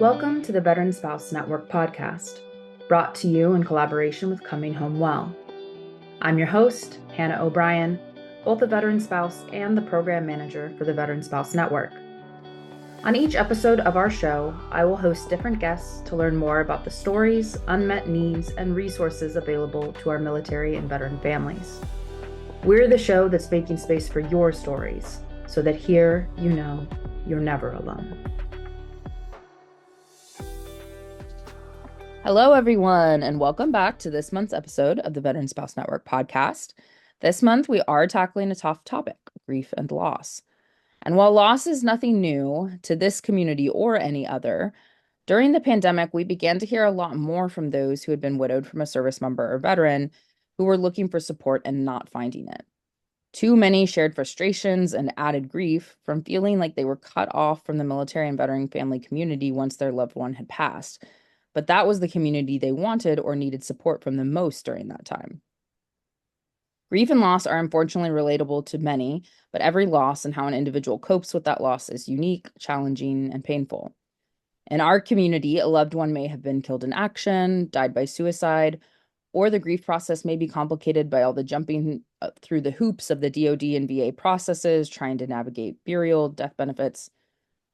Welcome to the Veteran Spouse Network podcast, brought to you in collaboration with Coming Home Well. I'm your host, Hannah O'Brien, both a veteran spouse and the program manager for the Veteran Spouse Network. On each episode of our show, I will host different guests to learn more about the stories, unmet needs, and resources available to our military and veteran families. We're the show that's making space for your stories, so that here you know you're never alone. Hello, everyone, and welcome back to this month's episode of the Veteran Spouse Network podcast. This month, we are tackling a tough topic, grief and loss. And while loss is nothing new to this community or any other, during the pandemic, we began to hear a lot more from those who had been widowed from a service member or veteran who were looking for support and not finding it. Too many shared frustrations and added grief from feeling like they were cut off from the military and veteran family community once their loved one had passed. But that was the community they wanted or needed support from the most during that time. Grief and loss are unfortunately relatable to many, but every loss and how an individual copes with that loss is unique, challenging, and painful. In our community, a loved one may have been killed in action, died by suicide, or the grief process may be complicated by all the jumping through the hoops of the DoD and VA processes, trying to navigate burial, death benefits,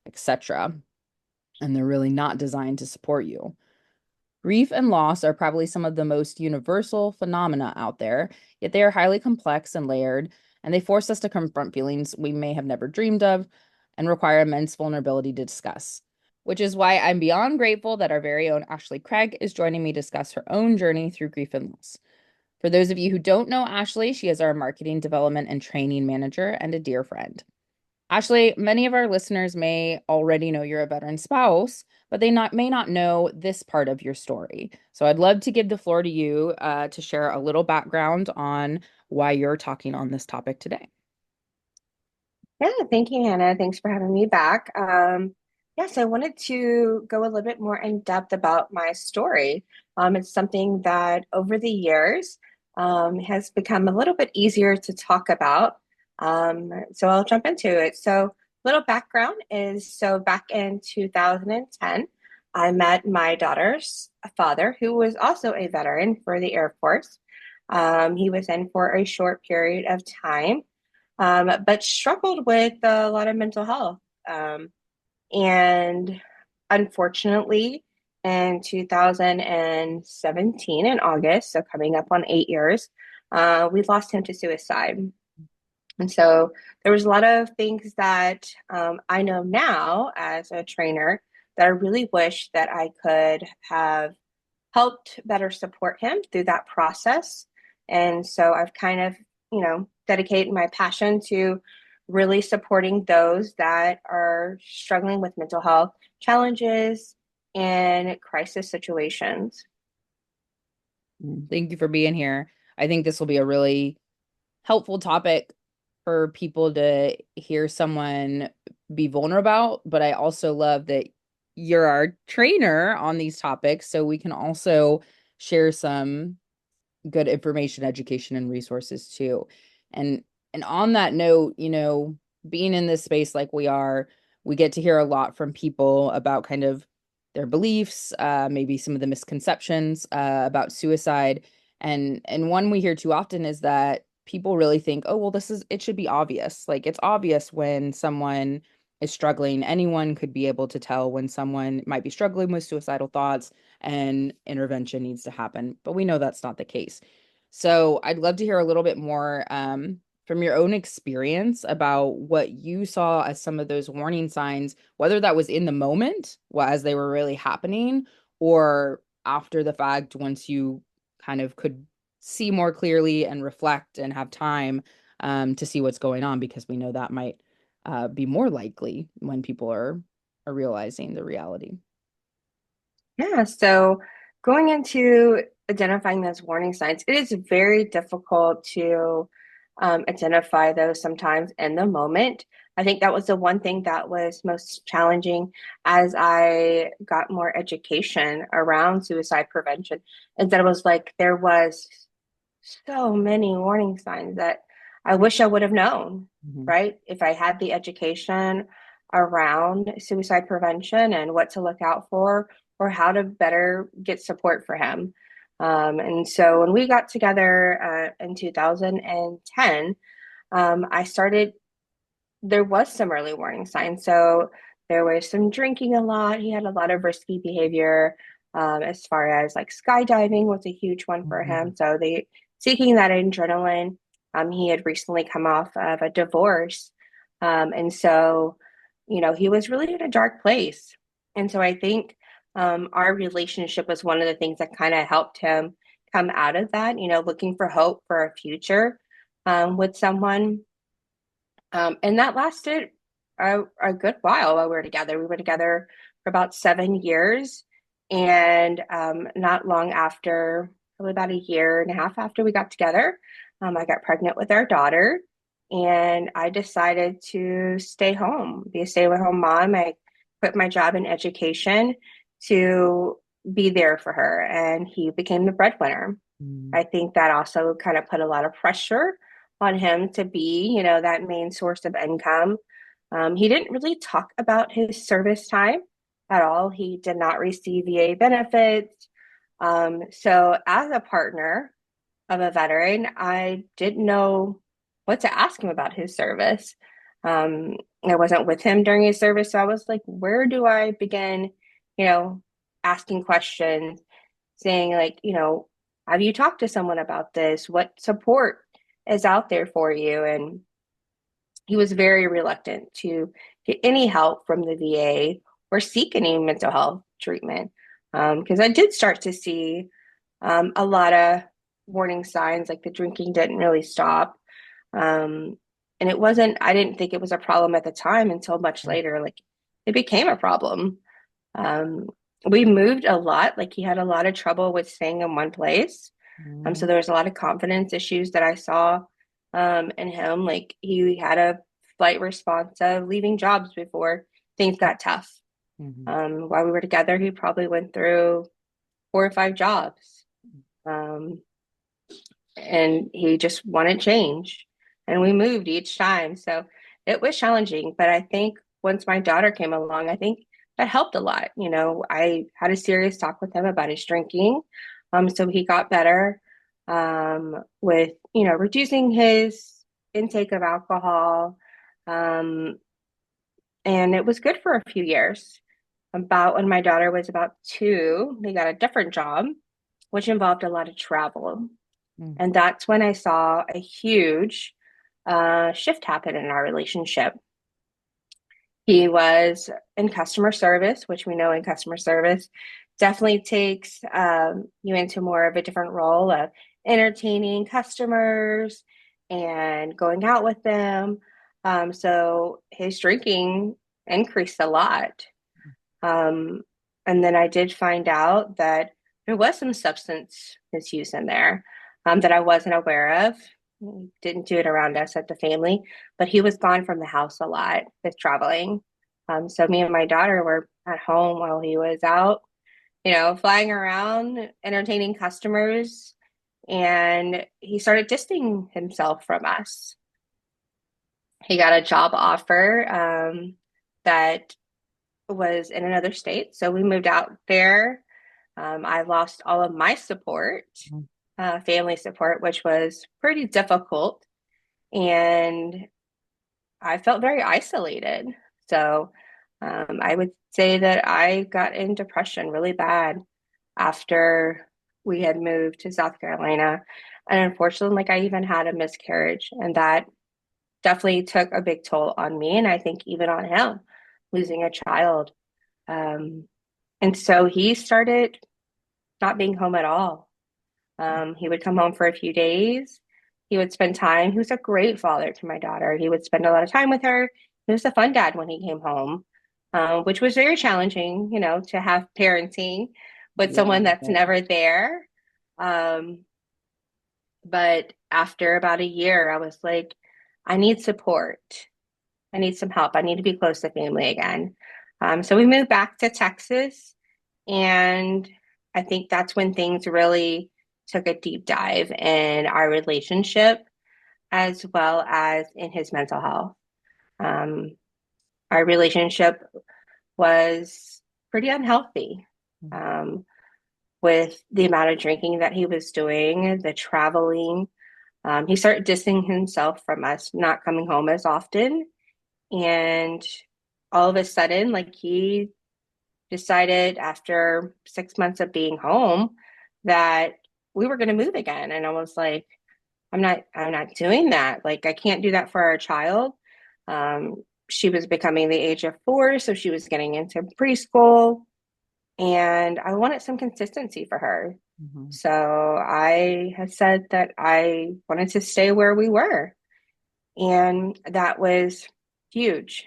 etc. And they're really not designed to support you. Grief and loss are probably some of the most universal phenomena out there, yet they are highly complex and layered, and they force us to confront feelings we may have never dreamed of and require immense vulnerability to discuss. Which is why I'm beyond grateful that our very own Ashley Craig is joining me to discuss her own journey through grief and loss. For those of you who don't know Ashley, she is our marketing development and training manager and a dear friend. Ashley, many of our listeners may already know you're a veteran spouse, but they may not know this part of your story. So I'd love to give the floor to you to share a little background on why you're talking on this topic today. Yeah, thank you, Hannah. Thanks for having me back. Yes, I wanted to go a little bit more in depth about my story. It's something that over the years has become a little bit easier to talk about. So I'll jump into it. So, little background is so back in 2010, I met my daughter's father, who was also a veteran for the Air Force. He was in for a short period of time but struggled with a lot of mental health. And unfortunately, in 2017, in August, so coming up on 8 years, we lost him to suicide. And so there was a lot of things that I know now as a trainer that I really wish that I could have helped better support him through that process. And so I've kind of, dedicated my passion to really supporting those that are struggling with mental health challenges and crisis situations. Thank you for being here. I think this will be a really helpful topic for people to hear someone be vulnerable about, but I also love that you're our trainer on these topics, so we can also share some good information, education, and resources too. And and on that note, being in this space like we are, we get to hear a lot from people about kind of their beliefs, maybe some of the misconceptions about suicide. And one we hear too often is that people really think, oh, well, it should be obvious. Like it's obvious when someone is struggling. Anyone could be able to tell when someone might be struggling with suicidal thoughts and intervention needs to happen. But we know that's not the case. So I'd love to hear a little bit more from your own experience about what you saw as some of those warning signs, whether that was in the moment, well, as they were really happening, or after the fact, once you kind of could see more clearly and reflect and have time to see what's going on, because we know that might be more likely when people are realizing the reality. Yeah, so going into identifying those warning signs, it is very difficult to identify those sometimes in the moment. I think that was the one thing that was most challenging as I got more education around suicide prevention, is that it was like there was so many warning signs that I wish I would have known, Mhm. right? If I had the education around suicide prevention and what to look out for or how to better get support for him. And so when we got together in 2010, I started, there was some early warning signs. So there was some drinking a lot. He had a lot of risky behavior, as far as like skydiving was a huge one for Mhm. him. So they seeking that adrenaline. He had recently come off of a divorce. And so, he was really in a dark place. And so I think our relationship was one of the things that kind of helped him come out of that, looking for hope for a future with someone. And that lasted a good while we were together. We were together for about 7 years. And not long after, probably about a year and a half after we got together, I got pregnant with our daughter. And I decided to stay home, be a stay-at-home mom. I quit my job in education to be there for her. And he became the breadwinner. Mhm. I think that also kind of put a lot of pressure on him to be, that main source of income. He didn't really talk about his service time at all. He did not receive VA benefits. So, as a partner of a veteran, I didn't know what to ask him about his service. I wasn't with him during his service, so I was like, where do I begin, you know, asking questions, saying, like, have you talked to someone about this? What support is out there for you? And he was very reluctant to get any help from the VA or seek any mental health treatment. Because I did start to see a lot of warning signs, like the drinking didn't really stop. Um, and I didn't think it was a problem at the time until much later. Like it became a problem. Um, we moved a lot. Like he had a lot of trouble with staying in one place. So Mhm. there was a lot of confidence issues that I saw in him. Like he had a flight response of leaving jobs before things got tough. Mhm. While we were together, he probably went through 4 or 5 jobs. Um, and he just wanted change. And we moved each time. So it was challenging. But I think once my daughter came along, I think that helped a lot. I had a serious talk with him about his drinking. So he got better with, reducing his intake of alcohol. Um, and it was good for a few years. About when my daughter was about 2, they got a different job, which involved a lot of travel. Mhm. And that's when I saw a huge shift happen in our relationship. He was in customer service, which we know in customer service definitely takes you into more of a different role of entertaining customers and going out with them. So his drinking increased a lot. Um, and then I did find out that there was some substance misuse in there that I wasn't aware of. Didn't do it around us at the family, but he was gone from the house a lot with traveling. So me and my daughter were at home while he was out, flying around, entertaining customers, and he started distancing himself from us. He got a job offer that was in another state. So we moved out there. I lost all of my support, family support, which was pretty difficult. And I felt very isolated. So I would say that I got in depression really bad after we had moved to South Carolina. And unfortunately, like I even had a miscarriage, and that definitely took a big toll on me. And I think even on him, losing a child. Um, and so he started not being home at all. He would come home for a few days. He would spend time. He was a great father to my daughter. He would spend a lot of time with her. He was a fun dad when he came home, which was very challenging, to have parenting with Yeah. someone that's never there. Um, but after about a year, I was like, I need support. I need some help. I need to be close to family again. So we moved back to Texas, and I think that's when things really took a deep dive in our relationship as well as in his mental health. Um, our relationship was pretty unhealthy. Um, with the amount of drinking that he was doing, the traveling. He started distancing himself from us, not coming home as often. And all of a sudden, like he decided after 6 months of being home that we were going to move again. And I was like, I'm not doing that. Like, I can't do that for our child. Um, she was becoming the age of 4, so she was getting into preschool, and I wanted some consistency for her. Mhm. So I had said that I wanted to stay where we were, and that was huge.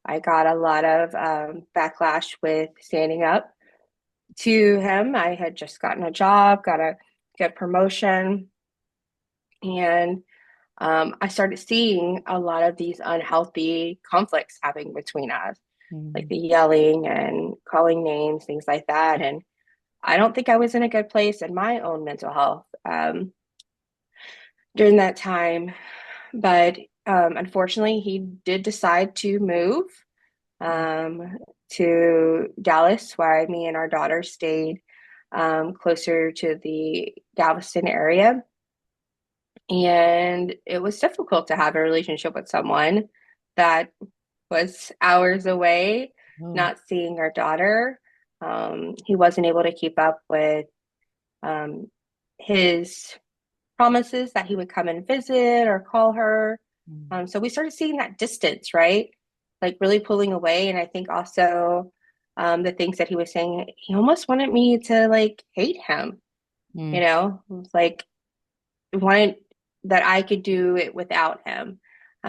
I got a lot of backlash with standing up to him. I had just gotten a job, got a good promotion, and I started seeing a lot of these unhealthy conflicts happening between us, like Mhm. the yelling and calling names, things like that. And I don't think I was in a good place in my own mental health during that time. But unfortunately, he did decide to move um, to Dallas, where me and our daughter stayed closer to the Galveston area. And it was difficult to have a relationship with someone that was hours away, Oh. not seeing our daughter. He wasn't able to keep up with um, his promises that he would come and visit or call her. Mm. So we started seeing that distance, right? Like really pulling away. And I think also the things that he was saying, he almost wanted me to like hate him, you Mm. know, it was like wanted that I could do it without him.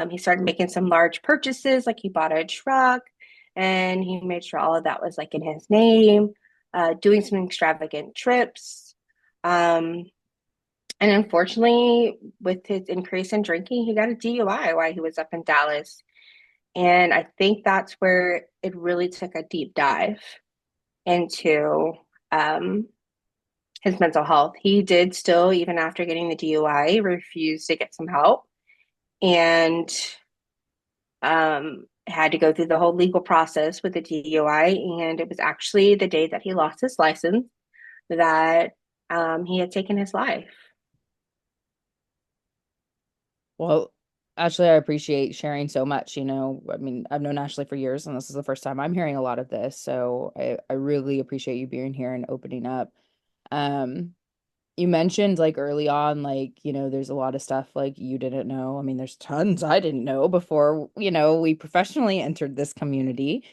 He started making some large purchases, like he bought a truck and he made sure all of that was like in his name, doing some extravagant trips. Um, and unfortunately, with his increase in drinking, he got a DUI while he was up in Dallas. And I think that's where it really took a deep dive into um, his mental health. He did still, even after getting the DUI, refuse to get some help and had to go through the whole legal process with the DUI. And it was actually the day that he lost his license that he had taken his life. Well, Ashley, I appreciate sharing so much. I mean, I've known Ashley for years, and this is the first time I'm hearing a lot of this. So I really appreciate you being here and opening up. Um, you mentioned like early on, like, there's a lot of stuff like you didn't know. I mean, there's tons I didn't know before, we professionally entered this community.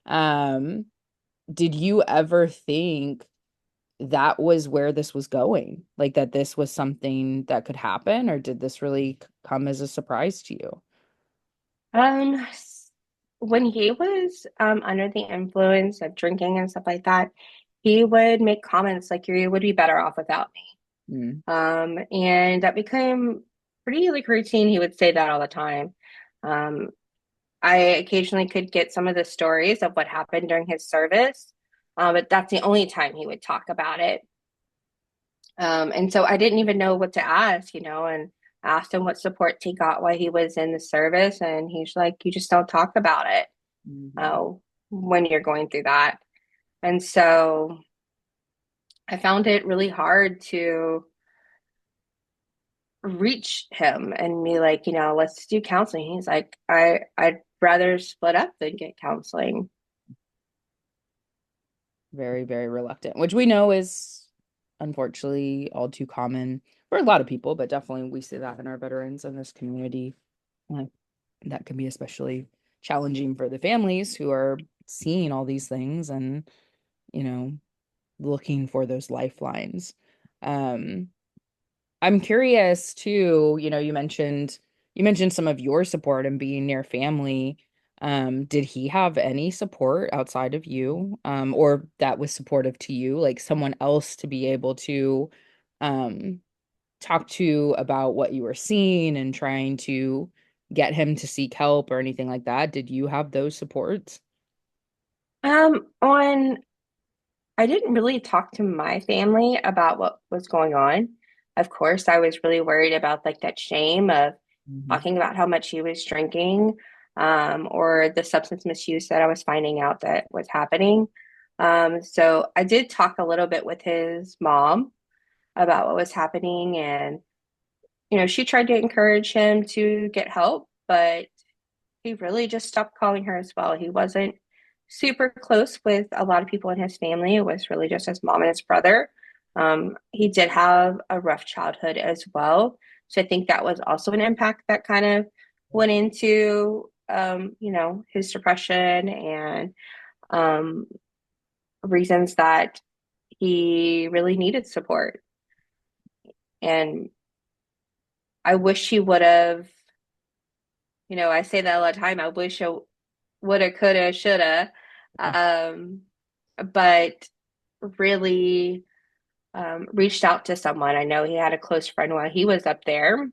Um, did you ever think that was where this was going? Like that this was something that could happen, or did this really come as a surprise to you? Um, when he was under the influence of drinking and stuff like that, he would make comments like, "You would be better off without me." Mm. And that became pretty like routine. He would say that all the time. Um, I occasionally could get some of the stories of what happened during his service, but that's the only time he would talk about it. And so I didn't even know what to ask, and asked him what support he got while he was in the service. And he's like, you just don't talk about it Mhm. uh, when you're going through that. And so I found it really hard to reach him and be like, let's do counseling. He's like, I'd rather split up than get counseling. Very, very reluctant, which we know is unfortunately all too common for a lot of people, but definitely we see that in our veterans in this community. Uh, that can be especially challenging for the families who are seeing all these things and, you know, looking for those lifelines. Um, I'm curious too, you mentioned some of your support and being near family. Did he have any support outside of you? Or that was supportive to you, like someone else to be able to um talk to about what you were seeing and trying to get him to seek help or anything like that? Did you have those supports? On I didn't really talk to my family about what was going on. Of course, I was really worried about like that shame of Mhm. talking about how much he was drinking. or the substance misuse that I was finding out that was happening. So I did talk a little bit with his mom about what was happening, and she tried to encourage him to get help, but he really just stopped calling her as well. He wasn't super close with a lot of people in his family. It was really just his mom and his brother. He did have a rough childhood as well. So I think that was also an impact that kind of went into, his depression and um, reasons that he really needed support. And I wish he would have, I say that a lot of time. I wish I woulda, coulda, shoulda. Um, but really reached out to someone. I know he had a close friend while he was up there,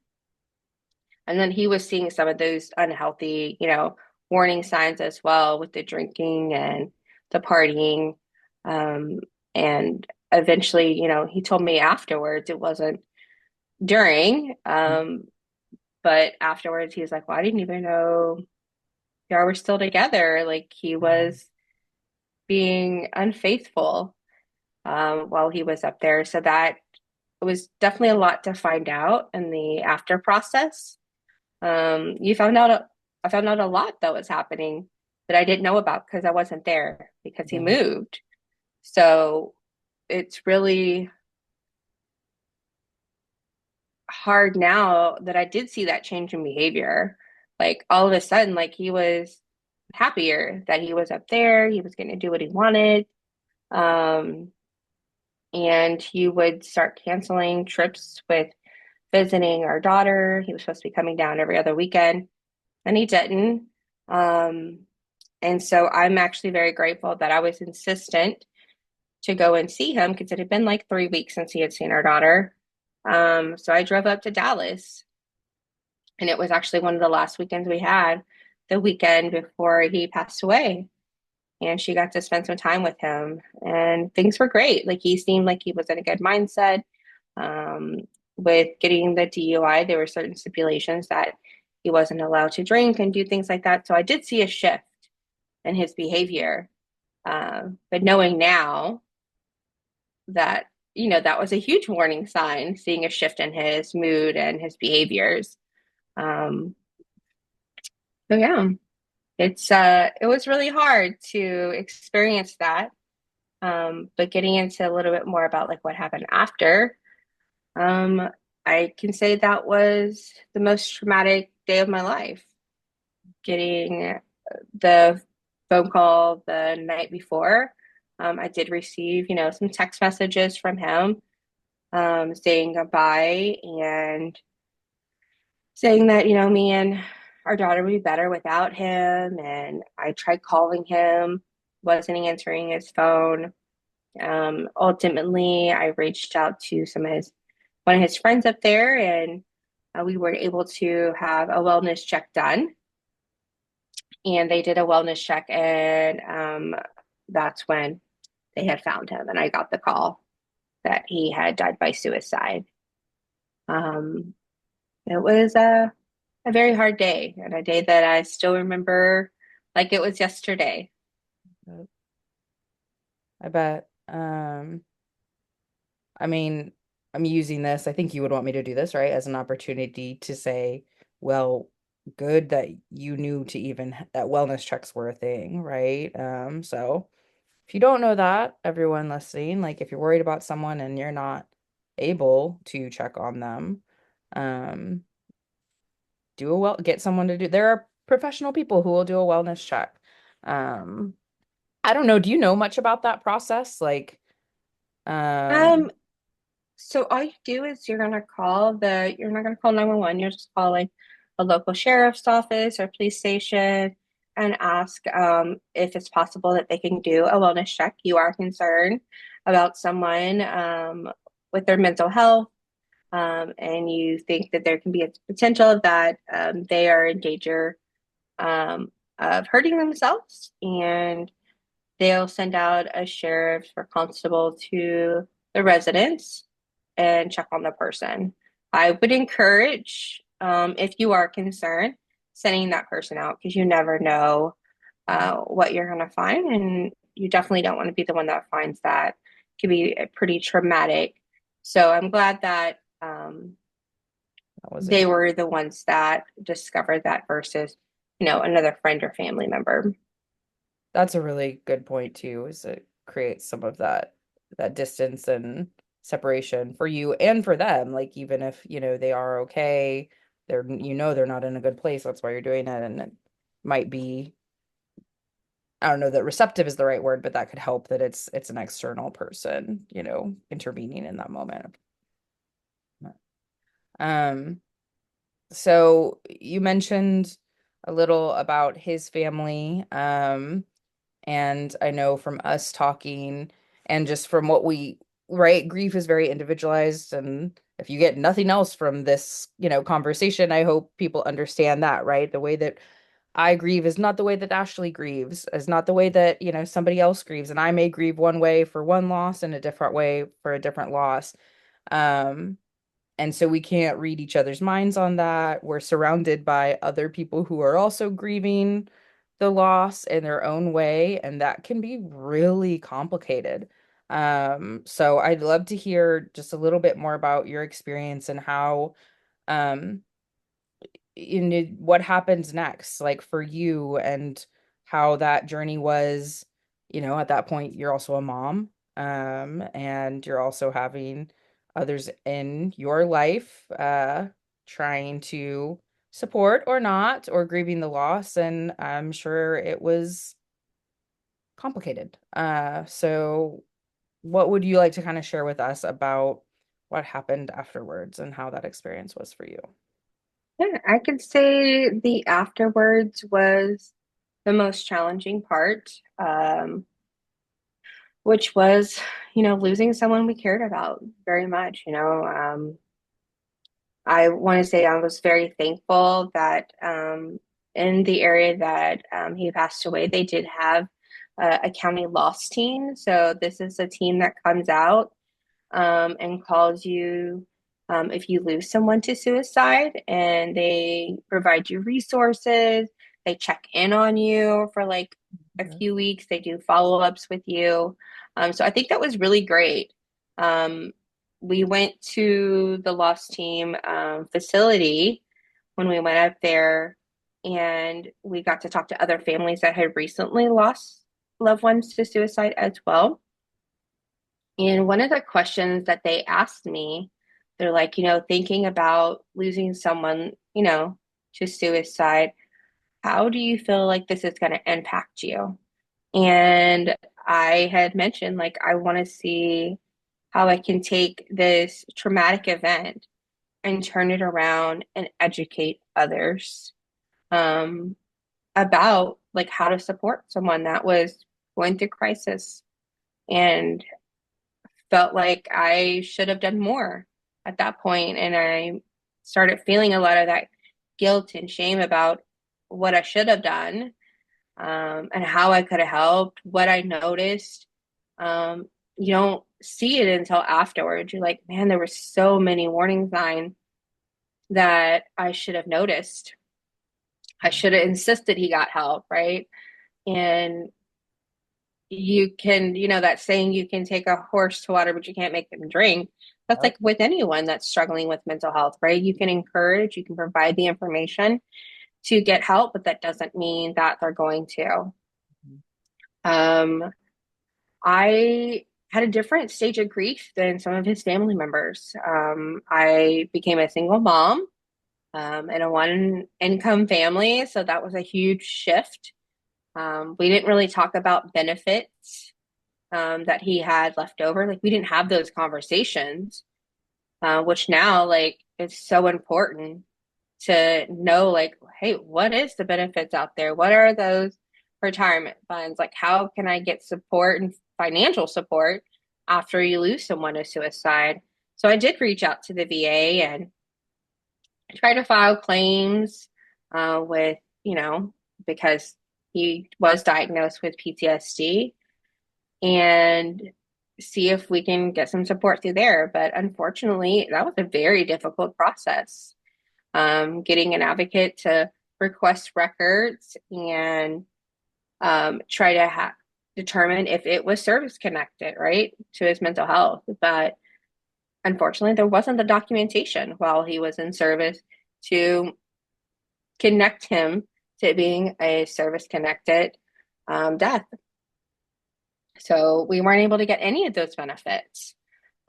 and then he was seeing some of those unhealthy, warning signs as well with the drinking and the partying. Um, and eventually, he told me afterwards, it wasn't during, but afterwards he was like, well, I didn't even know y'all were still together. Like he was being unfaithful while he was up there. So that it was definitely a lot to find out in the after process. You found out, I found out a lot that was happening that I didn't know about because I wasn't there because he Yeah. moved. So it's really hard now that I did see that change in behavior. Like all of a sudden, like he was happier that he was up there, he was going to do what he wanted. Um, and he would start canceling trips with visiting our daughter. He was supposed to be coming down every other weekend, and he didn't. Um, and so I'm actually very grateful that I was insistent to go and see him because it had been like 3 weeks since he had seen our daughter. So I drove up to Dallas, and it was actually one of the last weekends we had, the weekend before he passed away. And she got to spend some time with him, and things were great. Like he seemed like he was in a good mindset. Um, with getting the DUI, there were certain stipulations that he wasn't allowed to drink and do things like that. So I did see a shift in his behavior. But knowing now that, that was a huge warning sign, seeing a shift in his mood and his behaviors. Um, so yeah, it was really hard to experience that. But getting into a little bit more about like what happened after, um, I can say that was the most traumatic day of my life. Getting the phone call the night before, I did receive, some text messages from him, saying goodbye and saying that, me and our daughter would be better without him. And I tried calling him, wasn't answering his phone. Ultimately, I reached out to one of his friends up there, and we were able to have a wellness check done. And they did a wellness check, and that's when they had found him, and I got the call that he had died by suicide. Um, it was a very hard day, and a day that I still remember like it was yesterday. I bet. I mean, I'm using this. I think you would want me to do this, right? As an opportunity to say, well, good that you knew to even that wellness checks were a thing, right? So if you don't know that, everyone listening, like if you're worried about someone and you're not able to check on them, um, get someone to do. There are professional people who will do a wellness check. Um, I don't know. Do you know much about that process? Like, Um, um, so all you do is you're not gonna call 911, you'll just call like a local sheriff's office or police station and ask if it's possible that they can do a wellness check. You are concerned about someone with their mental health, and you think that there can be a potential that they are in danger um, of hurting themselves, and they'll send out a sheriff or constable to the residence and check on the person. I would encourage, if you are concerned, sending that person out because you never know what you're going to find. And you definitely don't want to be the one that finds that. It could be pretty traumatic. So I'm glad that That was a they good. were the ones that discovered that versus, another friend or family member. That's a really good point too, is it creates some of that distance and separation for you and for them. Like even if, they are okay, they're not in a good place, that's why you're doing it. And it might be, I don't know that receptive is the right word, but that could help that it's an external person, intervening in that moment. Um, so you mentioned a little about his family. And I know from us talking and just from what right, grief is very individualized. And if you get nothing else from this, conversation, I hope people understand that, right? The way that I grieve is not the way that Ashley grieves, is not the way that, somebody else grieves. And I may grieve one way for one loss and a different way for a different loss. Um, and so we can't read each other's minds on that. We're surrounded by other people who are also grieving the loss in their own way, and that can be really complicated. So I'd love to hear just a little bit more about your experience and how um what happens next, like for you, and how that journey was. At that point, you're also a mom, and you're also having others in your life, trying to support or not, or grieving the loss, and I'm sure it was complicated. So what would you like to kind of share with us about what happened afterwards and how that experience was for you? Yeah, I could say the afterwards was the most challenging part, which was, losing someone we cared about very much. I want to say I was very thankful that in the area that he passed away, they did have a county loss team. So this is a team that comes out and calls you if you lose someone to suicide, and they provide you resources. They check in on you for like a few weeks. They do follow-ups with you. So I think that was really great. Um, we went to the loss team facility when we went up there, and we got to talk to other families that had recently lost loved ones to suicide as well. And one of the questions that they asked me, they're like, thinking about losing someone, to suicide, how do you feel like this is going to impact you? And I had mentioned, like, I want to see how I can take this traumatic event and turn it around and educate others um, about like how to support someone that was going through crisis. And felt like I should have done more at that point, and I started feeling a lot of that guilt and shame about what I should have done, and how I could have helped, what I noticed. You don't see it until afterwards. You're like, man, there were so many warning signs that I should have noticed. I should have insisted he got help, right? And you can, that saying, you can take a horse to water, but you can't make them drink. That's Yep. like with anyone that's struggling with mental health, right? You can encourage, you can provide the information to get help, but that doesn't mean that they're going to. Um, I had a different stage of grief than some of his family members. I became a single mom, in a one income family, so that was a huge shift. We didn't really talk about benefits that he had left over. Like we didn't have those conversations, which now like it's so important to know like, hey, what is the benefits out there? What are those retirement funds? Like how can I get support and financial support after you lose someone to suicide? So I did reach out to the VA and try to file claims with, because he was diagnosed with PTSD, and see if we can get some support through there. But unfortunately, that was a very difficult process. Getting an advocate to request records and try to determine if it was service connected, right, to his mental health. But unfortunately, there wasn't the documentation while he was in service to connect him to being a service connected death. So we weren't able to get any of those benefits.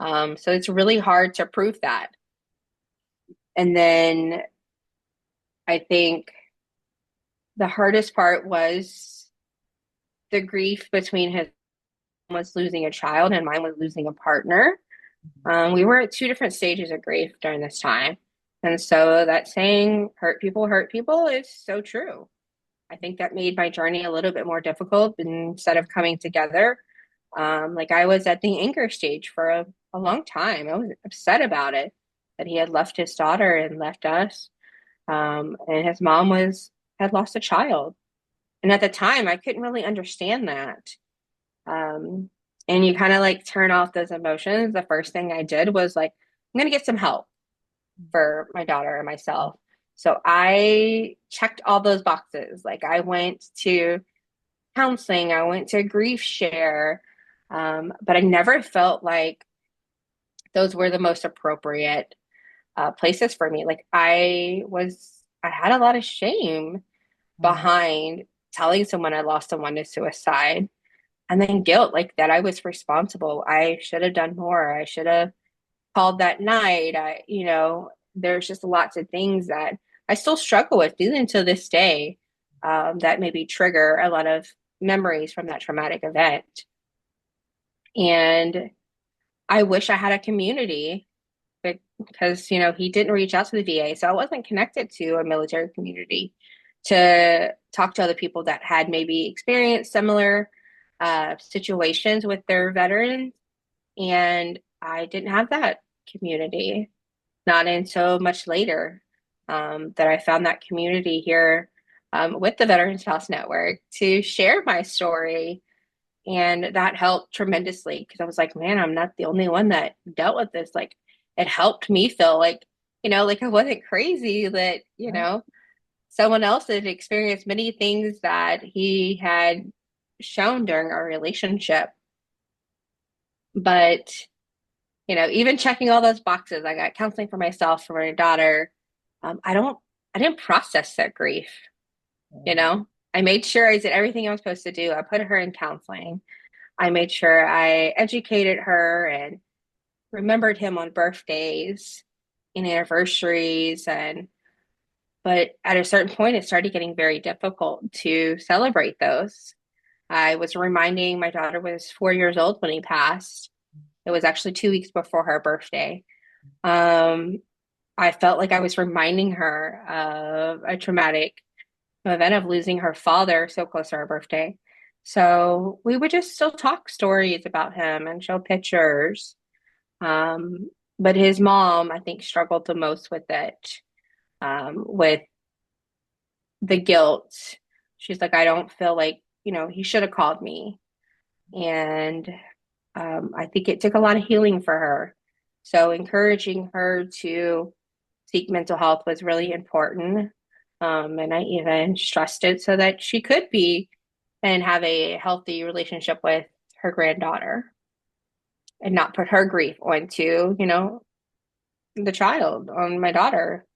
So it's really hard to prove that. And then I think the hardest part was the grief between his was losing a child and mine was losing a partner. We were at two different stages of grief during this time. And so that saying, hurt people, is so true. I think that made my journey a little bit more difficult instead of coming together. Like I was at the anger stage for a long time. I was upset about it, that he had left his daughter and left us. And his mom had lost a child. And at the time, I couldn't really understand that. Um, and you kind of like turn off those emotions. The first thing I did was like, I'm going to get some help for my daughter and myself. So I checked all those boxes. Like I went to counseling, I went to grief share, but I never felt like those were the most appropriate places for me. Like I had a lot of shame behind telling someone I lost someone to suicide, and then guilt, like that I was responsible. I should have done more. I should have called that night. There's just lots of things that I still struggle with even to this day, that maybe trigger a lot of memories from that traumatic event. And I wish I had a community because, he didn't reach out to the VA. So I wasn't connected to a military community to talk to other people that had maybe experienced similar situations with their veterans. And I didn't have that community, not until much later, that I found that community here, with the Veterans House Network to share my story. And that helped tremendously because I was like, man, I'm not the only one that dealt with this. Like, it helped me feel like, like I wasn't crazy, that, someone else had experienced many things that he had shown during our relationship. But, even checking all those boxes, I got counseling for myself, for my daughter. I didn't process that grief, you know? I made sure I did everything I was supposed to do. I put her in counseling. I made sure I educated her and remembered him on birthdays and anniversaries. But at a certain point, it started getting very difficult to celebrate those. I was reminding my daughter was 4 years old when he passed. It was actually 2 weeks before her birthday. I felt like I was reminding her of a traumatic event of losing her father so close to her birthday. So we would just still talk stories about him and show pictures. But his mom, I think, struggled the most with it, with the guilt. She's like, I don't feel like, he should have called me. And I think it took a lot of healing for her. So encouraging her to seek mental health was really important. And I even stressed it so that she could be and have a healthy relationship with her granddaughter and not put her grief onto, the child, on my daughter.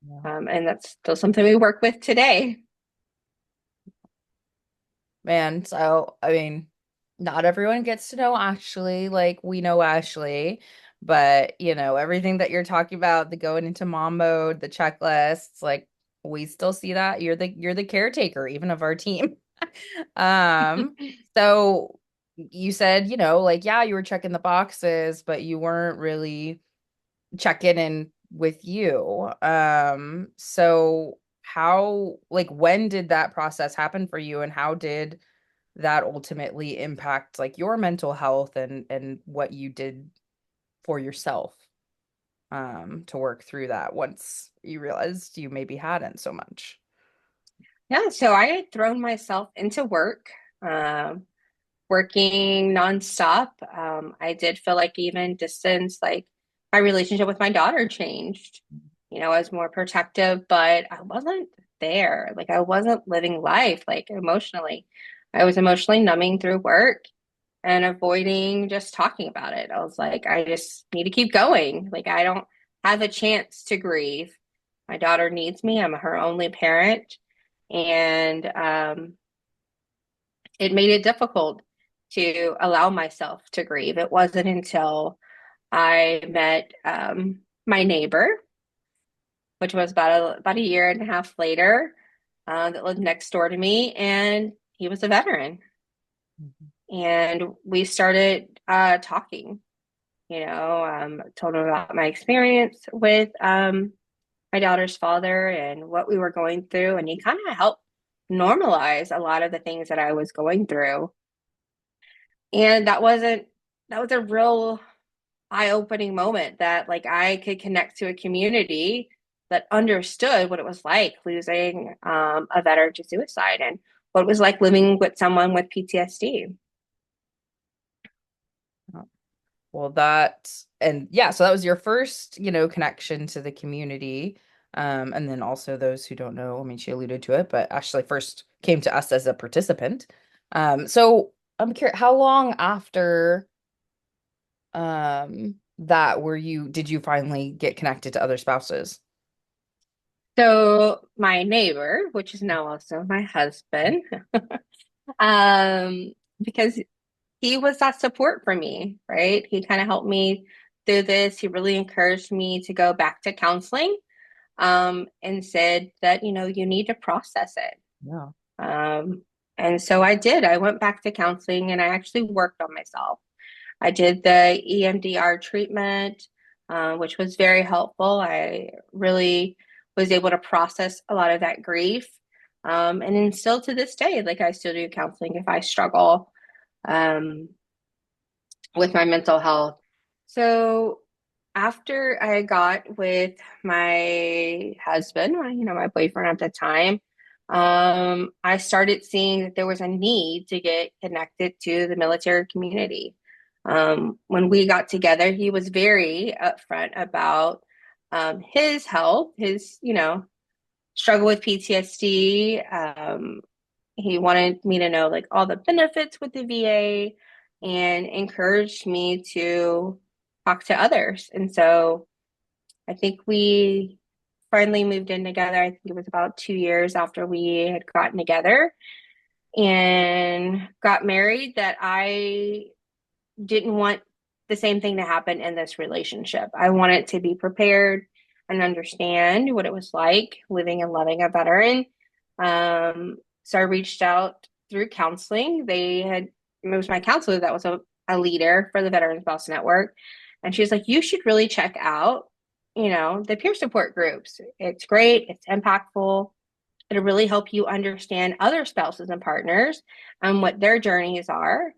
Yeah. And that's still something we work with today. Man, so I mean, not everyone gets to know Ashley like we know Ashley, but everything that you're talking about, the going into mom mode, the checklists, like we still see that. You're the caretaker even of our team. Um, so you said, like, yeah, you were checking the boxes, but you weren't really checking in with you. So how, like, when did that process happen for you, and how did that ultimately impact like your mental health and what you did for yourself, to work through that once you realized you maybe hadn't so much? Yeah, so I had thrown myself into work, working nonstop. I did feel like even distance, like my relationship with my daughter changed. I was more protective, but I wasn't. there. Like I wasn't living life like emotionally. I was emotionally numbing through work and avoiding just talking about it. I was like, I just need to keep going. Like I don't have a chance to grieve. My daughter needs me. I'm her only parent. And it made it difficult to allow myself to grieve. It wasn't until I met my neighbor, which was about a year and a half later, that lived next door to me, and he was a veteran. Mhm. And we started talking. Told him about my experience with my daughter's father and what we were going through, and he kind of helped normalize a lot of the things that I was going through. And that was a real eye-opening moment that like I could connect to a community that understood what it was like losing a veteran to suicide and what it was like living with someone with PTSD. Well, that and yeah, so that was your first, connection to the community. And then also those who don't know, I mean, she alluded to it, but actually first came to us as a participant. So I'm curious, how long after that did you finally get connected to other spouses? So my neighbor, which is now also my husband, um, because he was that support for me, right? He kind of helped me through this. He really encouraged me to go back to counseling, and said that, you need to process it. Yeah. Um, and so I did. I went back to counseling and I actually worked on myself. I did the EMDR treatment, which was very helpful. I really was able to process a lot of that grief. And then still to this day, like I still do counseling if I struggle um, with my mental health. So after I got with my husband, my boyfriend at the time, I started seeing that there was a need to get connected to the military community. When we got together, he was very upfront about his health, his, struggle with PTSD. He wanted me to know like all the benefits with the VA and encouraged me to talk to others. And so I think we finally moved in together. I think it was about 2 years after we had gotten together and got married that I didn't want the same thing to happen in this relationship. I wanted to be prepared and understand what it was like living and loving a veteran. So I reached out through counseling. It was my counselor that was a leader for the Veteran Spouse Network. And she was like, you should really check out, the peer support groups. It's great, it's impactful. It'll really help you understand other spouses and partners and what their journeys are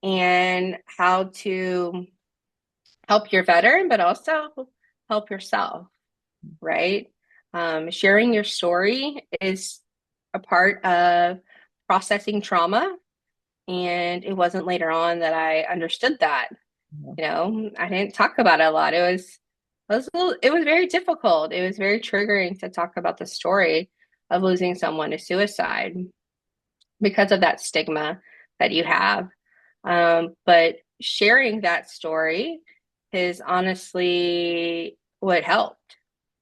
and how to help your veteran, but also help yourself, right? Sharing your story is a part of processing trauma. And it wasn't later on that I understood that. Yeah. I didn't talk about it a lot. It was very difficult. It was very triggering to talk about the story of losing someone to suicide because of that stigma that you have. But sharing that story is honestly what helped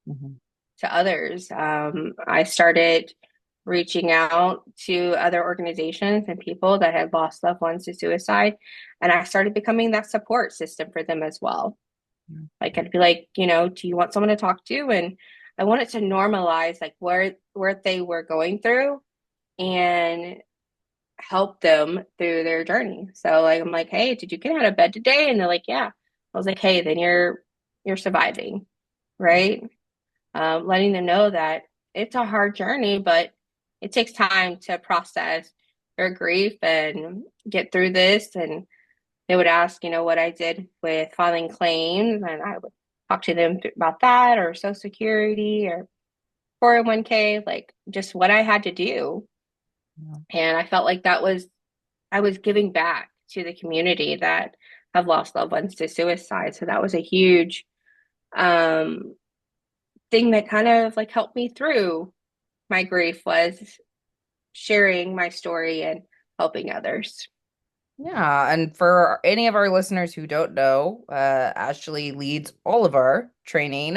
Mhm. to others. I started reaching out to other organizations and people that had lost loved ones to suicide, and I started becoming that support system for them as well. Yeah. Like I'd be like, do you want someone to talk to? And I wanted to normalize like where they were going through and help them through their journey. So like I'm like, hey, did you get out of bed today? And they're like, yeah. I was like, hey, then you're surviving, right? Letting them know that it's a hard journey, but it takes time to process their grief and get through this. And they would ask, what I did with filing claims, and I would talk to them about that or Social Security or 401k, like just what I had to do. Yeah. And I felt like I was giving back to the community that have lost loved ones to suicide. So that was a huge um, thing that kind of like helped me through my grief was sharing my story and helping others. Yeah, and for any of our listeners who don't know, Ashley leads all of our training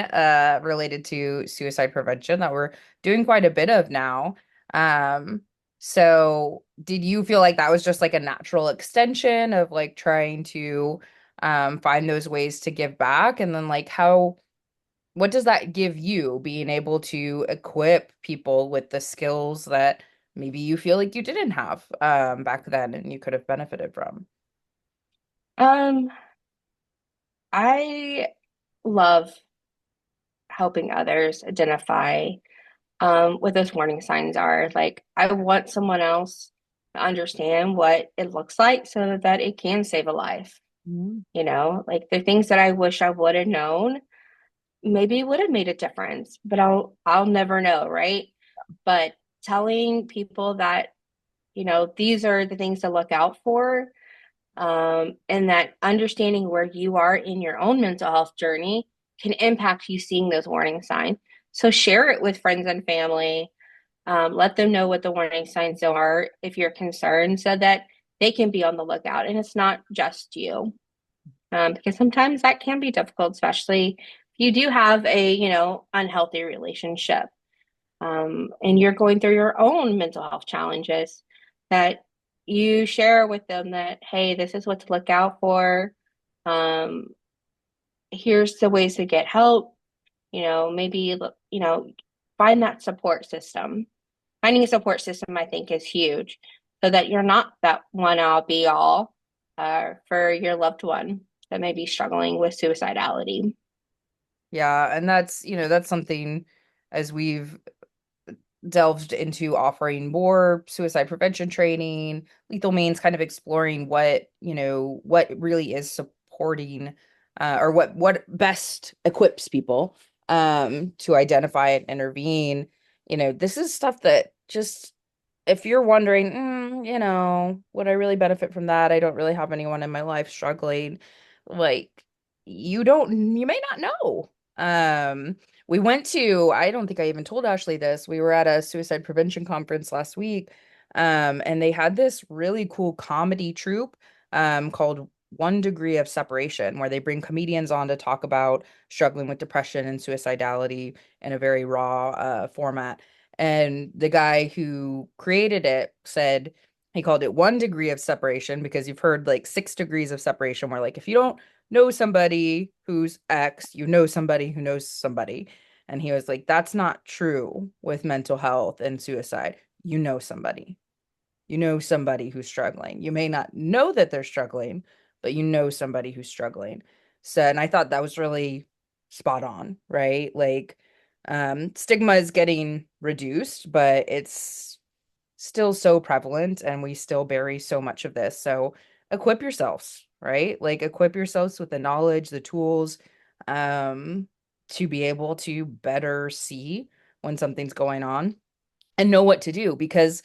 related to suicide prevention that we're doing quite a bit of now. Um, so did you feel like that was just like a natural extension of like trying to find those ways to give back? And then like what does that give you being able to equip people with the skills that maybe you feel like you didn't have back then and you could have benefited from? Um, I love helping others identify what those warning signs are. Like, I want someone else to understand what it looks like so that it can save a life. Mhm. Like the things that I wish I would have known, maybe it would have made a difference, but I'll never know, right? But telling people that, these are the things to look out for, and that understanding where you are in your own mental health journey can impact you seeing those warning signs. So share it with friends and family. Let them know what the warning signs are if you're concerned so that they can be on the lookout and it's not just you. Because sometimes that can be difficult, especially if you do have a, unhealthy relationship, and you're going through your own mental health challenges, that you share with them that, hey, this is what to look out for. Um, Here's the ways to get help. Maybe, find that support system. Finding a support system, I think, is huge so that you're not that one all be all for your loved one that may be struggling with suicidality. Yeah, and that's something as we've delved into offering more suicide prevention training, Lethal Means kind of exploring what really is supporting or what best equips people to identify and intervene. This is stuff that just if you're wondering, would I really benefit from that? I don't really have anyone in my life struggling. Like you may not know. We went to, I don't think I even told Ashley this. We were at a suicide prevention conference last week, and they had this really cool comedy troupe, called One Degree of Separation, where they bring comedians on to talk about struggling with depression and suicidality in a very raw, format. And the guy who created it said he called it 1 degree of separation because you've heard like 6 degrees of separation, where like if you don't know somebody who's X, you know somebody who knows somebody. And he was like, that's not true with mental health and suicide. You know somebody. You know somebody who's struggling. You may not know that they're struggling, but you know somebody who's struggling. So, and I thought that was really spot on, right? Like, stigma is getting reduced, but it's still so prevalent and we still bury so much of this. So equip yourselves, right? Like equip yourselves with the knowledge, the tools, um, to be able to better see when something's going on and know what to do because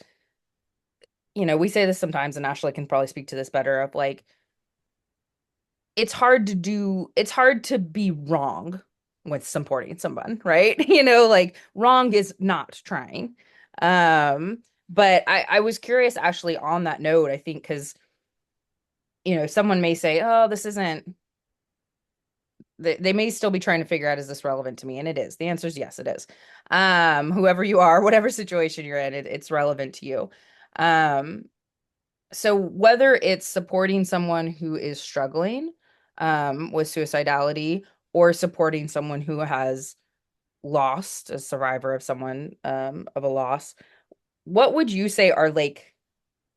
we say this sometimes, and Ashley can probably speak to this better of like, it's hard to be wrong with supporting someone, right? Like wrong is not trying. But I was curious, Ashley, on that note, I think, because, someone may say, oh, this isn't, they may still be trying to figure out, is this relevant to me? And it is. The answer is yes, it is. Whoever you are, whatever situation you're in, it's relevant to you. Um, So whether it's supporting someone who is struggling with suicidality or supporting someone who has lost a survivor of someone of a loss, what would you say are like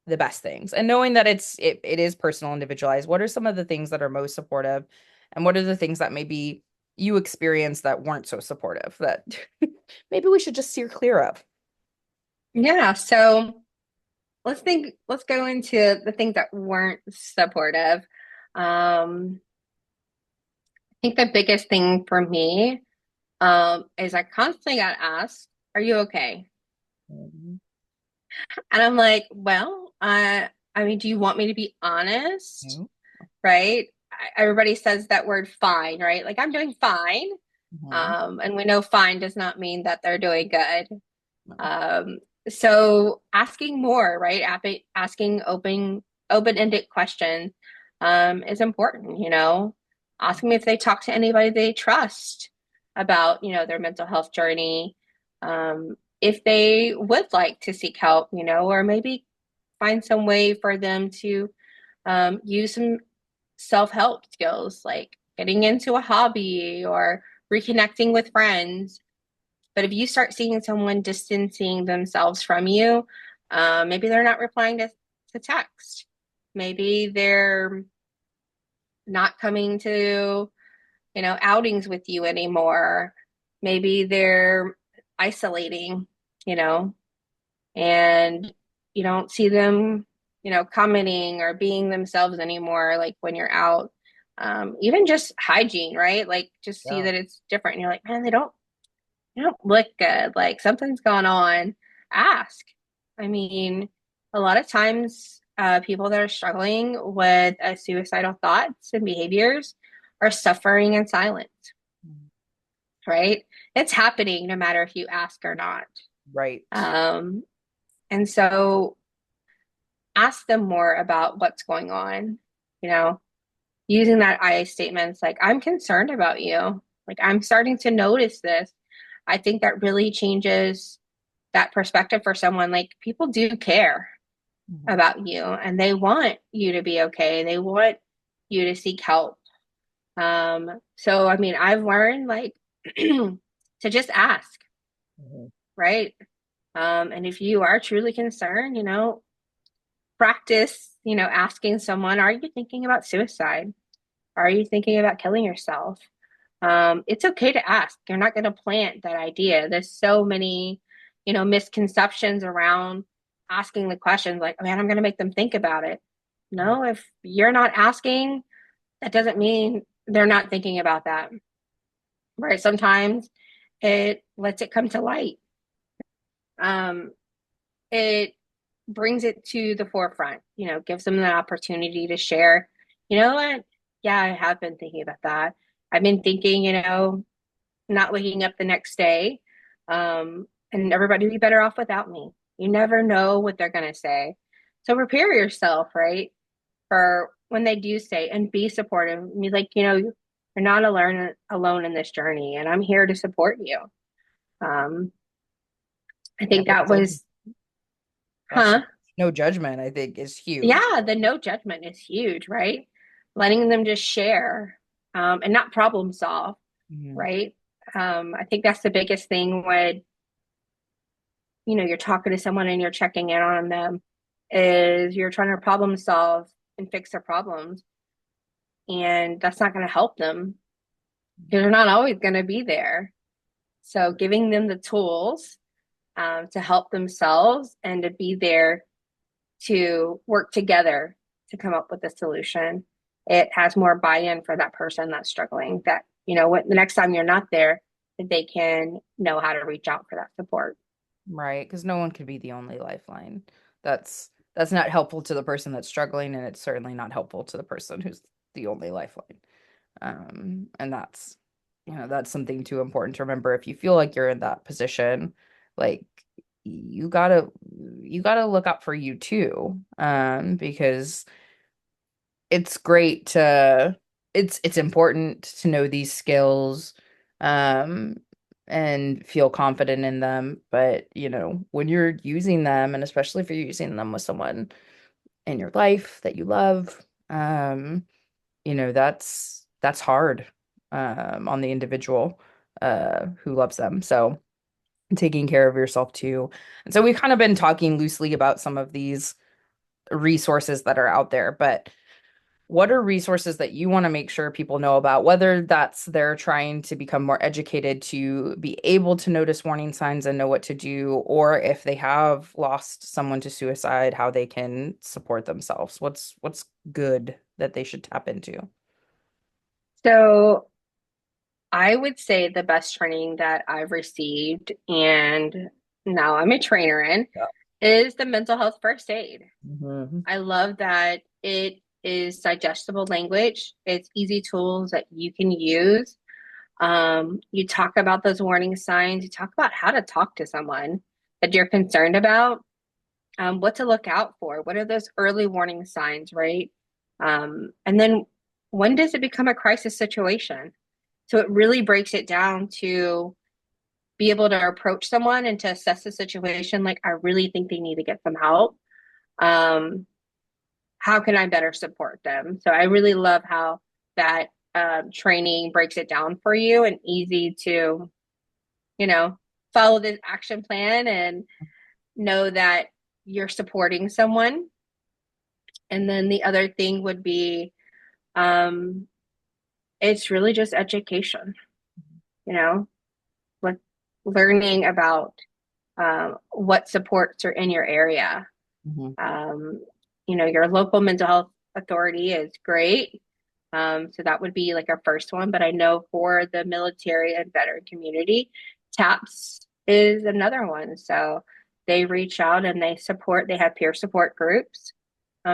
the best things? And knowing that it is personal, individualized, what are some of the things that are most supportive, and what are the things that maybe you experienced that weren't so supportive that maybe we should just steer clear of? Yeah, so let's go into the things that weren't supportive. I think the biggest thing for me, is I constantly got asked, "Are you okay?" Mhm. And I'm like, well, I mean, do you want me to be honest? Mhm. Right? Everybody says that word fine, right? Like I'm doing fine. Mhm. And we know fine does not mean that they're doing good. Um, so asking more, right? Asking open-ended questions is important, Ask them if they talk to anybody they trust about, their mental health journey. If they would like to seek help, or maybe find some way for them to use some self-help skills like getting into a hobby or reconnecting with friends. But if you start seeing someone distancing themselves from you, maybe they're not replying to text. Maybe they're not coming to, outings with you anymore. Maybe they're isolating, you know, and you don't see them, commenting or being themselves anymore, like when you're out. Even just hygiene, right? Like just see Yeah. that it's different. And you're like, man, they don't look good. Like something's gone on. Ask. I mean, a lot of times, people that are struggling with suicidal thoughts and behaviors are suffering in silence, right? It's happening no matter if you ask or not. Right. Um, and so ask them more about what's going on, you know, using that I statements like, I'm concerned about you. Like, I'm starting to notice this. I think that really changes that perspective for someone. Like, people do care Mhm. about you and they want you to be okay. They want you to seek help. So, I mean, I've learned like to just ask, Mhm. right? And if you are truly concerned, practice, asking someone, are you thinking about suicide? Are you thinking about killing yourself? It's okay to ask. You're not going to plant that idea. There's so many, misconceptions around asking the questions like, man, I'm going to make them think about it. No, if you're not asking, that doesn't mean they're not thinking about that, right? Sometimes it lets it come to light. Um, it brings it to the forefront, gives them the opportunity to share, you know what? Yeah, I have been thinking about that. I've been thinking, not waking up the next day. And everybody would be better off without me. You never know what they're going to say. So prepare yourself, right? For when they do say and be supportive. Be like, you're not alone in this journey, and I'm here to support you. Um, I Yeah, think that was, gosh, huh? no judgment, I think, is huge. Yeah, the no judgment is huge, right? Letting them just share, and not problem solve, Mhm. right? I think that's the biggest thing when, you're talking to someone and you're checking in on them is you're trying to problem solve and fix their problems. And that's not going to help them because they're not always going to be there. So giving them the tools, to help themselves and to be there to work together to come up with a solution. It has more buy-in for that person that's struggling, that, what the next time you're not there, that they can know how to reach out for that support. Right, because no one can be the only lifeline. That's not helpful to the person that's struggling, and it's certainly not helpful to the person who's the only lifeline. And that's something too important to remember. If you feel like you're in that position, like you gotta you gotta look out for you too. Because it's great to it's important to know these skills, um and feel confident in them, but when you're using them, and especially if you're using them with someone in your life that you love, um that's hard, on the individual who loves them. So taking care of yourself too. And so we've kind of been talking loosely about some of these resources that are out there, but what are resources that you want to make sure people know about, whether that's they're trying to become more educated to be able to notice warning signs and know what to do, or if they have lost someone to suicide, how they can support themselves? What's good that they should tap into? So I would say the best training that I've received, and now I'm a trainer in, Yeah. is the mental health first aid. Mhm. I love that it is digestible language. It's easy tools that you can use. You talk about those warning signs. You talk about how to talk to someone. that you're concerned about, what to look out for. What are those early warning signs, right? And then when does it become a crisis situation? So it really breaks it down to be able to approach someone and to assess the situation. Like, I really think they need to get some help. Um, how can I better support them? So I really love how that training breaks it down for you and easy to, you know, follow this action plan and know that you're supporting someone. And then the other thing would be, um, it's really just education, you know, like learning about what supports are in your area. Mhm. Your local mental health authority is great. So that would be like our first one. But I know for the military and veteran community, TAPS is another one. So they reach out and they have peer support groups,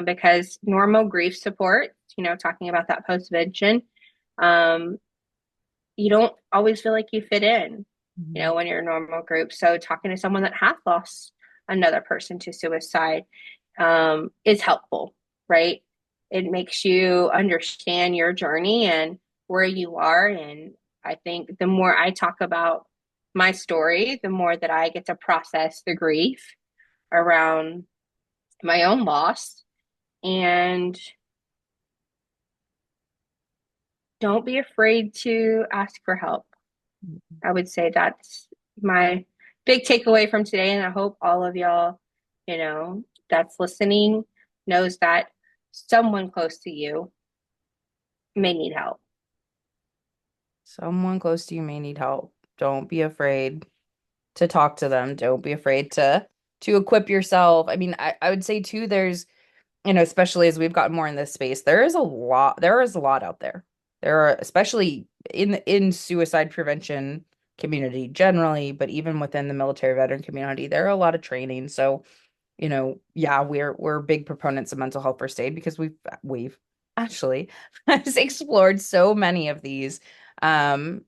because normal grief support, talking about that postvention, um, you don't always feel like you fit in, Mhm. when you're a normal group. So talking to someone that has lost another person to suicide, is helpful, right? It makes you understand your journey and where you are. And I think the more I talk about my story, the more that I get to process the grief around my own loss. And don't be afraid to ask for help. I would say that's my big takeaway from today. And I hope all of y'all, that's listening knows that someone close to you may need help. Someone close to you may need help. Don't be afraid to talk to them. Don't be afraid to equip yourself. I mean, I would say too, there's, especially as we've gotten more in this space, there is a lot out there. There are, especially in suicide prevention community generally, but even within the military veteran community, there are a lot of training. So, yeah, we're big proponents of mental health first aid because we've actually explored so many of these. And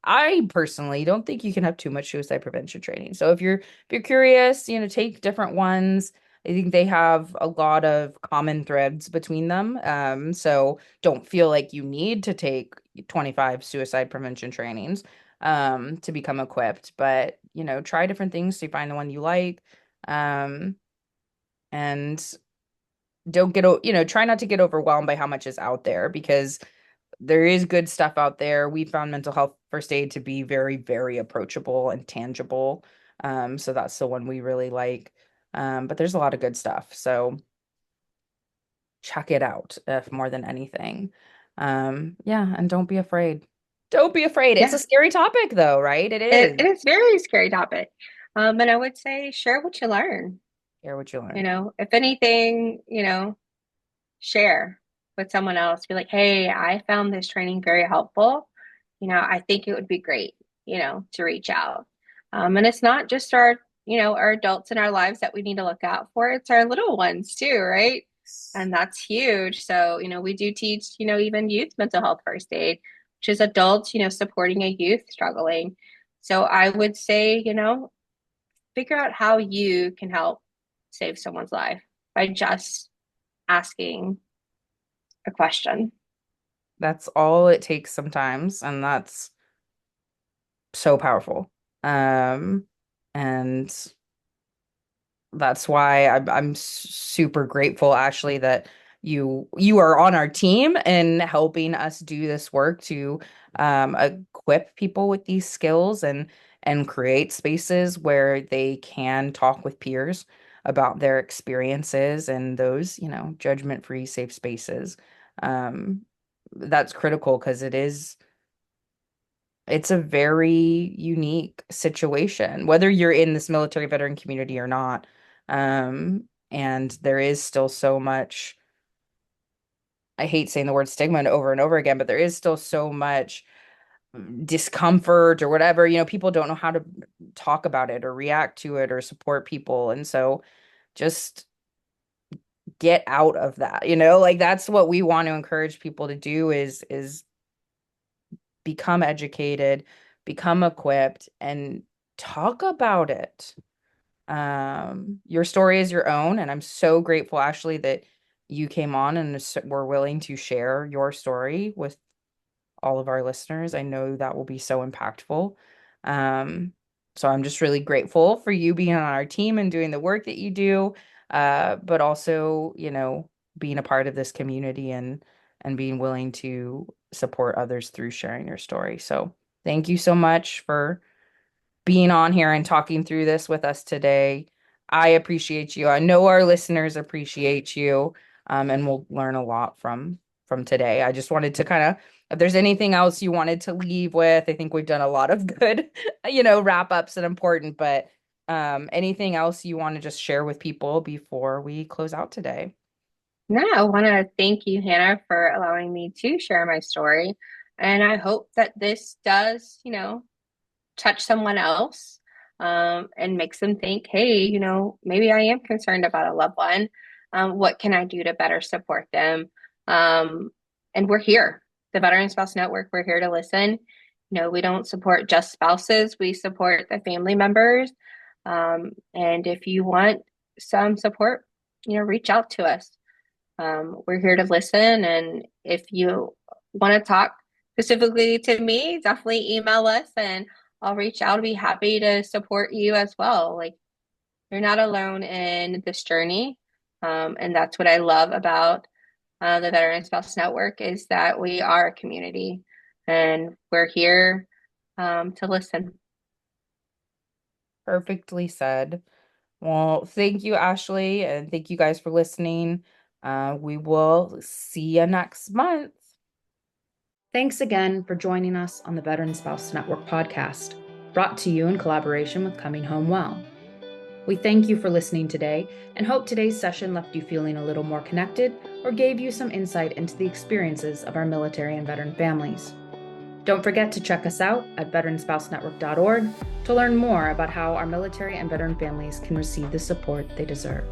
I personally don't think you can have too much suicide prevention training. So if you're curious, take different ones. I think they have a lot of common threads between them. So don't feel like you need to take 25 suicide prevention trainings to become equipped, but try different things to find the one you like. Um, and don't try not to get overwhelmed by how much is out there because there is good stuff out there. We found mental health first aid to be very, very approachable and tangible. So that's the one we really like. But there's a lot of good stuff. So check it out if more than anything. Yeah, and don't be afraid. Don't be afraid. It's a Yeah, scary topic though, right? It it is. is very scary topic. And I would say share what you learn. Hear what you learn. If anything, share with someone else. Be like, hey, I found this training very helpful. I think it would be great, to reach out. And it's not just our adults in our lives that we need to look out for. It's our little ones too, right? And that's huge. So, we do teach, even youth mental health first aid, which is adults, supporting a youth struggling. So I would say, figure out how you can help save someone's life by just asking a question. That's all it takes sometimes, and that's so powerful. And that's why I'm super grateful, Ashley, that you are on our team and helping us do this work to equip people with these skills and create spaces where they can talk with peers about their experiences and those, judgment-free, safe spaces. Um, that's critical because it's a very unique situation, whether you're in this military veteran community or not. And there is still so much, I hate saying the word stigma over and over again, but there is still so much discomfort or whatever. People don't know how to talk about it or react to it or support people. And so just get out of that, like that's what we want to encourage people to do is become educated, become equipped, and talk about it. Your story is your own, and I'm so grateful, Ashley, that you came on and were willing to share your story with all of our listeners. I know that will be so impactful. So I'm just really grateful for you being on our team and doing the work that you do, but also, being a part of this community and being willing to support others through sharing your story. So thank you so much for being on here and talking through this with us today. I appreciate you. I know our listeners appreciate you, and we'll learn a lot from today. I just wanted to kind of, if there's anything else you wanted to leave with, I think we've done a lot of good, wrap ups and important, but anything else you want to just share with people before we close out today? No, I want to thank you, Hannah, for allowing me to share my story. And I hope that this does, touch someone else, and makes them think, hey, maybe I am concerned about a loved one. What can I do to better support them? And we're here, the Veteran Spouse Network, we're here to listen. We don't support just spouses, we support the family members. And if you want some support, reach out to us. We're here to listen. And if you want to talk specifically to me, definitely email us and I'll reach out. I'll be happy to support you as well. Like, you're not alone in this journey. And that's what I love about the Veteran Spouse Network, is that we are a community and we're here to listen. Perfectly said. Well, thank you, Ashley, and thank you guys for listening. We will see you next month. Thanks again for joining us on the Veteran Spouse Network podcast, brought to you in collaboration with Coming Home Well. We thank you for listening today and hope today's session left you feeling a little more connected or gave you some insight into the experiences of our military and veteran families. Don't forget to check us out at veteranspousenetwork.org to learn more about how our military and veteran families can receive the support they deserve.